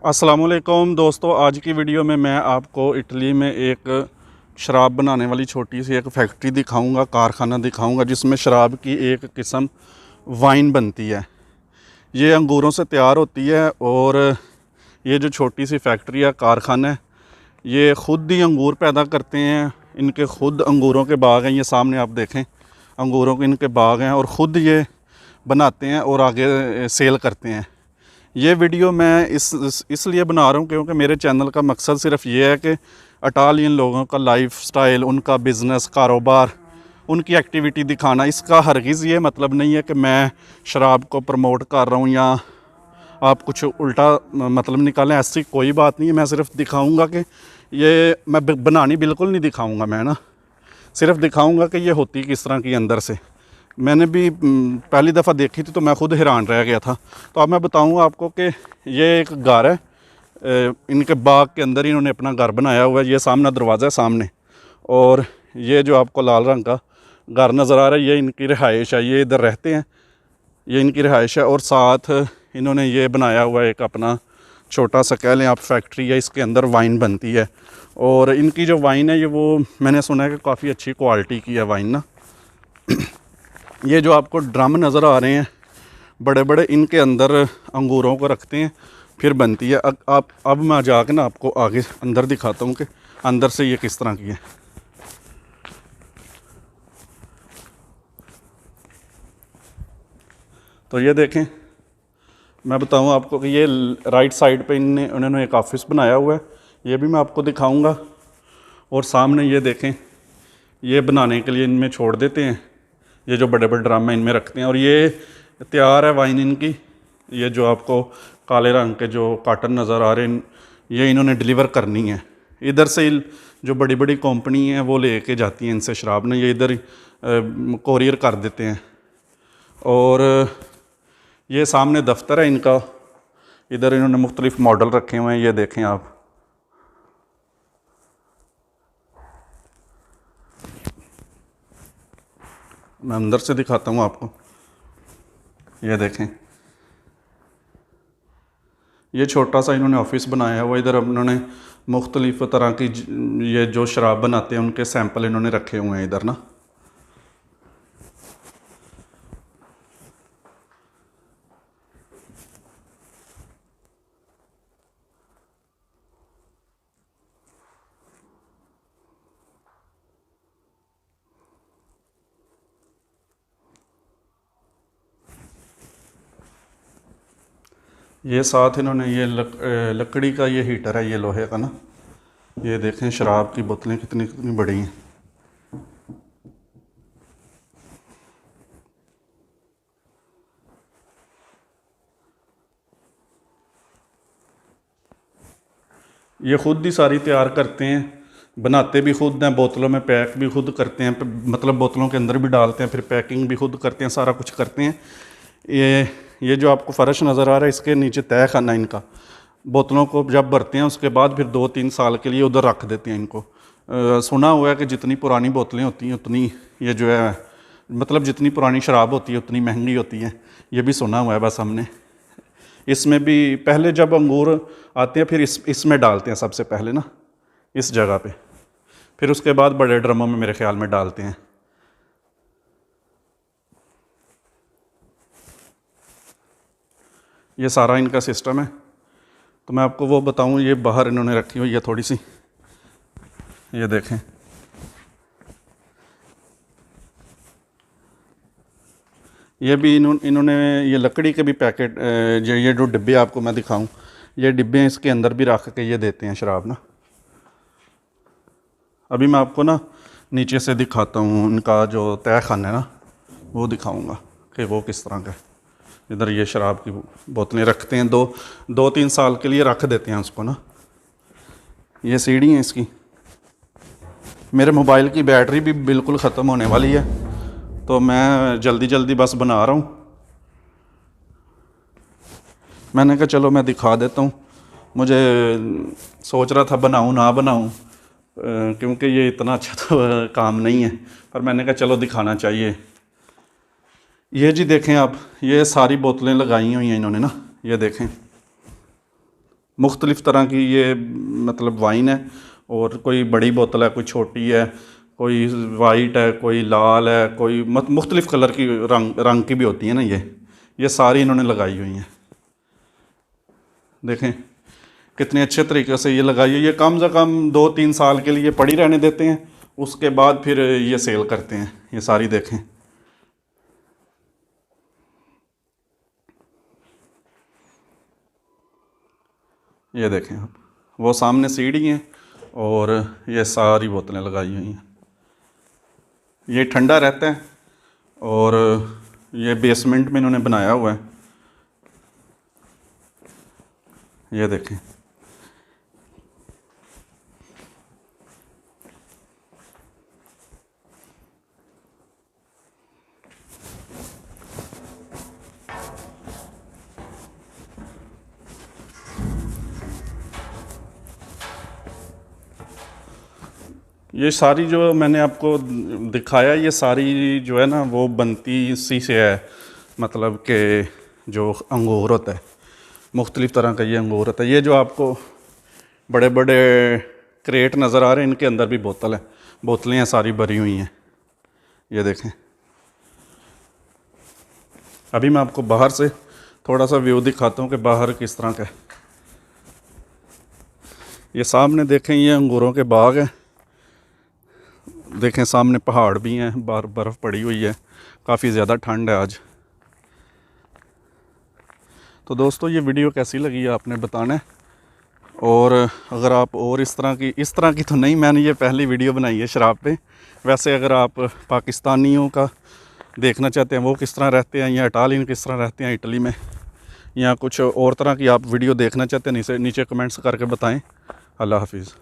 अस्सलामुअलैकुम दोस्तों, आज की वीडियो में मैं आपको इटली में एक शराब बनाने वाली छोटी सी एक फैक्ट्री दिखाऊंगा, कारखाना दिखाऊंगा जिसमें शराब की एक किस्म वाइन बनती है। ये अंगूरों से तैयार होती है और ये जो छोटी सी फैक्ट्री है, कारखाना है, ये ख़ुद ही अंगूर पैदा करते हैं। इनके ख़ुद अंगूरों के बाग हैं, ये सामने आप देखें अंगूरों के इनके बाग हैं और ख़ुद ये बनाते हैं और आगे सेल करते हैं। ये वीडियो मैं इसलिए बना रहा हूँ क्योंकि मेरे चैनल का मकसद सिर्फ ये है कि इटालियन लोगों का लाइफस्टाइल, उनका बिज़नेस, कारोबार, उनकी एक्टिविटी दिखाना। इसका हरगिज़ ये मतलब नहीं है कि मैं शराब को प्रमोट कर रहा हूँ या आप कुछ उल्टा मतलब निकालें, ऐसी कोई बात नहीं है। मैं सिर्फ दिखाऊँगा कि ये मैं बनानी बिल्कुल नहीं दिखाऊँगा, मैं ना सिर्फ दिखाऊँगा कि ये होती किस तरह की अंदर से। मैंने भी पहली दफ़ा देखी थी तो मैं ख़ुद हैरान रह गया था। तो अब मैं बताऊंगा आपको कि ये एक घर है, इनके बाग के अंदर इन्होंने अपना घर बनाया हुआ है। ये सामने दरवाज़ा है सामने, और ये जो आपको लाल रंग का घर नज़र आ रहा है ये इनकी रिहाइश है। ये इधर रहते हैं, ये इनकी रिहाइश है। और साथ इन्होंने ये बनाया हुआ है एक अपना छोटा सा, कह लें आप, फैक्ट्री है। इसके अंदर वाइन बनती है और इनकी जो वाइन है ये वो मैंने सुना है कि काफ़ी अच्छी क्वालिटी की है वाइन ना। ये जो आपको ड्रम नज़र आ रहे हैं बड़े बड़े, इनके अंदर अंगूरों को रखते हैं फिर बनती है। अब मैं जाकर ना आपको आगे अंदर दिखाता हूँ कि अंदर से ये किस तरह की है। तो ये देखें, मैं बताऊँ आपको कि ये राइट साइड पे उन्होंने एक ऑफिस बनाया हुआ है, ये भी मैं आपको दिखाऊँगा। और सामने ये देखें, ये बनाने के लिए इनमें छोड़ देते हैं, ये जो बड़े बड़े ड्राम इनमें रखते हैं। और ये तैयार है वाइन इनकी। ये जो आपको काले रंग के जो कार्टन नज़र आ रहे हैं, ये इन्होंने डिलीवर करनी है। इधर से जो बड़ी बड़ी कंपनी हैं वो ले के जाती हैं इनसे शराब ने, ये इधर कोरियर कर देते हैं। और ये सामने दफ्तर है इनका, इधर इन्होंने मुख्तलिफ़ मॉडल रखे हुए हैं, ये देखें आप। मैं अंदर से दिखाता हूँ आपको, ये देखें। ये छोटा सा इन्होंने ऑफिस बनाया हुआ, इधर उन्होंने मुख्तलिफ़ तरह की ये जो शराब बनाते हैं उनके सैंपल इन्होंने रखे हुए हैं इधर ना। ये साथ इन्होंने ये लकड़ी का ये हीटर है, ये लोहे का ना। ये देखें शराब की बोतलें कितनी कितनी बड़ी हैं। ये ख़ुद ही सारी तैयार करते हैं, बनाते भी खुद हैं, बोतलों में पैक भी खुद करते हैं, मतलब बोतलों के अंदर भी डालते हैं, फिर पैकिंग भी खुद करते हैं, सारा कुछ करते हैं। ये जो आपको फ़र्श नज़र आ रहा है इसके नीचे तय खाना इनका। बोतलों को जब भरते हैं उसके बाद फिर 2-3 साल के लिए उधर रख देते हैं इनको। सुना हुआ है कि जितनी पुरानी बोतलें होती हैं उतनी ये जो है, मतलब जितनी पुरानी शराब होती है उतनी महंगी होती है, ये भी सुना हुआ है बस हमने। इसमें भी पहले जब अंगूर आते हैं फिर इसमें डालते हैं सबसे पहले ना, इस जगह पे, फिर उसके बाद बड़े ड्रमों में मेरे ख्याल में डालते हैं। ये सारा इनका सिस्टम है। तो मैं आपको वो बताऊं, ये बाहर इन्होंने रखी हुई है थोड़ी सी, ये देखें। ये भी इन्होंने ये लकड़ी के भी पैकेट, ये जो डिब्बे आपको मैं दिखाऊं, ये डिब्बे इसके अंदर भी रख के ये देते हैं शराब ना। अभी मैं आपको ना नीचे से दिखाता हूँ, उनका जो तय खाना है ना वो दिखाऊंगा कि वो किस तरह का है। इधर ये शराब की बोतलें रखते हैं, 2-3 साल के लिए रख देते हैं उसको ना। ये सीढ़ी है इसकी। मेरे मोबाइल की बैटरी भी बिल्कुल ख़त्म होने वाली है तो मैं जल्दी जल्दी बस बना रहा हूँ। मैंने कहा चलो मैं दिखा देता हूँ। मुझे सोच रहा था बनाऊँ ना बनाऊँ, क्योंकि ये इतना अच्छा तो काम नहीं है, पर मैंने कहा चलो दिखाना चाहिए। ये जी देखें आप, ये सारी बोतलें लगाई हुई हैं इन्होंने ना, ये देखें। मुख्तलिफ़ तरह की ये मतलब वाइन है, और कोई बड़ी बोतल है, कोई छोटी है, कोई वाइट है, कोई लाल है, कोई मुख्तलिफ़ कलर की रंग की भी होती है ना। ये सारी इन्होंने लगाई हुई हैं। देखें कितने अच्छे तरीके से ये लगाई है। ये कम से कम 2-3 साल के लिए पड़ी रहने देते हैं, उसके बाद फिर ये सेल करते हैं। ये सारी देखें, ये देखें आप, वो सामने सीढ़ी हैं और ये सारी बोतलें लगाई हुई हैं। ये ठंडा रहता है और ये बेसमेंट में इन्होंने बनाया हुआ है। ये देखें, ये सारी जो मैंने आपको दिखाया, ये सारी जो है ना वो बनती इसी से है। मतलब कि जो अंगूर होता है, मुख्तलिफ़ तरह का ये अंगूर होता है। ये जो आपको बड़े बड़े क्रेट नज़र आ रहे हैं, इनके अंदर भी बोतलें हैं, सारी भरी हुई हैं। ये देखें, अभी मैं आपको बाहर से थोड़ा सा व्यू दिखाता हूँ कि बाहर किस तरह का है। ये सामने देखें, ये अंगूरों के बाग हैं। देखें सामने पहाड़ भी हैं, बर्फ़ पड़ी हुई है, काफ़ी ज़्यादा ठंड है आज। तो दोस्तों ये वीडियो कैसी लगी है आपने बताना है। और अगर आप और इस तरह की तो नहीं, मैंने ये पहली वीडियो बनाई है शराब पे। वैसे अगर आप पाकिस्तानियों का देखना चाहते हैं वो किस तरह रहते हैं, या इटालियन किस तरह रहते हैं इटली में, या कुछ और तरह की आप वीडियो देखना चाहते हैं, नीचे कमेंट्स करके बताएं। अल्लाह हाफिज़।